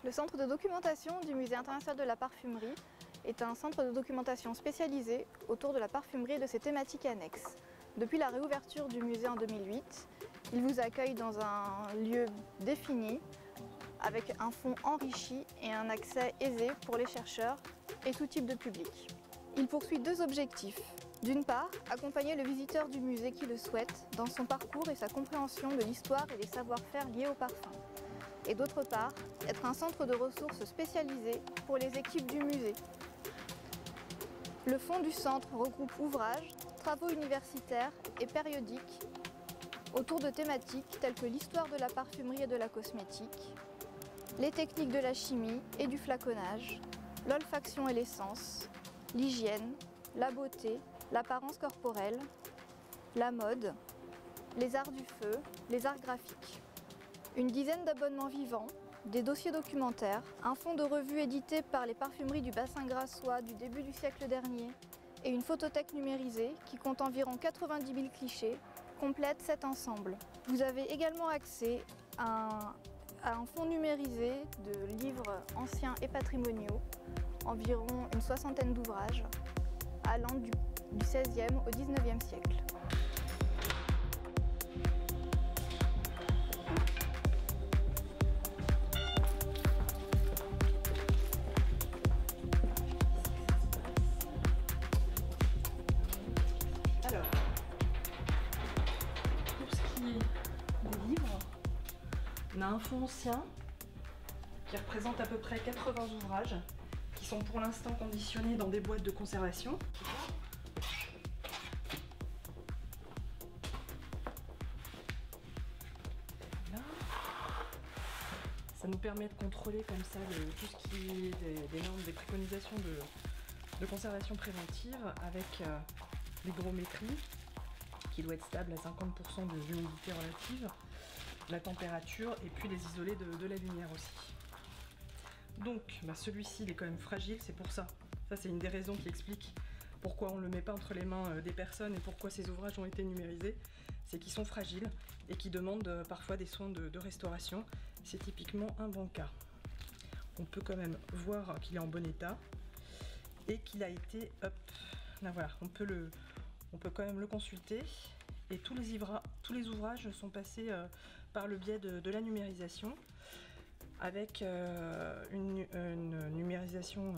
Le centre de documentation du Musée international de la parfumerie est un centre de documentation spécialisé autour de la parfumerie et de ses thématiques annexes. Depuis la réouverture du musée en 2008, il vous accueille dans un lieu défini avec un fond enrichi et un accès aisé pour les chercheurs et tout type de public. Il poursuit deux objectifs. D'une part, accompagner le visiteur du musée qui le souhaite dans son parcours et sa compréhension de l'histoire et des savoir-faire liés au parfum. Et d'autre part, être un centre de ressources spécialisé pour les équipes du musée. Le fonds du centre regroupe ouvrages, travaux universitaires et périodiques autour de thématiques telles que l'histoire de la parfumerie et de la cosmétique, les techniques de la chimie et du flaconnage, l'olfaction et l'essence, l'hygiène, la beauté, l'apparence corporelle, la mode, les arts du feu, les arts graphiques. Une dizaine d'abonnements vivants, des dossiers documentaires, un fonds de revue édité par les parfumeries du bassin grassois du début du siècle dernier et une photothèque numérisée qui compte environ 90 000 clichés complètent cet ensemble. Vous avez également accès à un fonds numérisé de livres anciens et patrimoniaux, environ une soixantaine d'ouvrages, allant du XVIe au XIXe siècle. Alors, pour ce qui est des livres, on a un fonds ancien qui représente à peu près 80 ouvrages qui sont pour l'instant conditionnés dans des boîtes de conservation. Là. Ça nous permet de contrôler comme ça tout ce qui est des normes, des préconisations de conservation préventive avec l'hygrométrie qui doit être stable à 50% de l'humidité relative, la température et puis les isolés de la lumière aussi. Donc celui-ci il est quand même fragile, c'est pour ça. Ça c'est une des raisons qui explique pourquoi on ne le met pas entre les mains des personnes et pourquoi ces ouvrages ont été numérisés. C'est qu'ils sont fragiles et qu'ils demandent parfois des soins de restauration. C'est typiquement un bon cas. On peut quand même voir qu'il est en bon état et qu'il a été, hop, là voilà, on peut quand même le consulter. Et tous les ouvrages sont passés par le biais de la numérisation avec une numérisation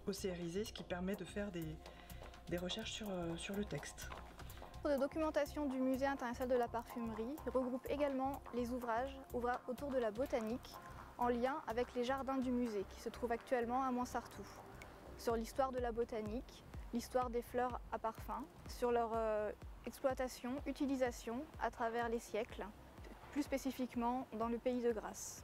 OCRisée, ce qui permet de faire des recherches sur le texte. Le centre de documentation du Musée international de la parfumerie regroupe également les ouvrages autour de la botanique en lien avec les jardins du musée qui se trouvent actuellement à Montsartou, sur l'histoire de la botanique, l'histoire des fleurs à parfum, sur leur exploitation, utilisation à travers les siècles, plus spécifiquement dans le pays de Grasse.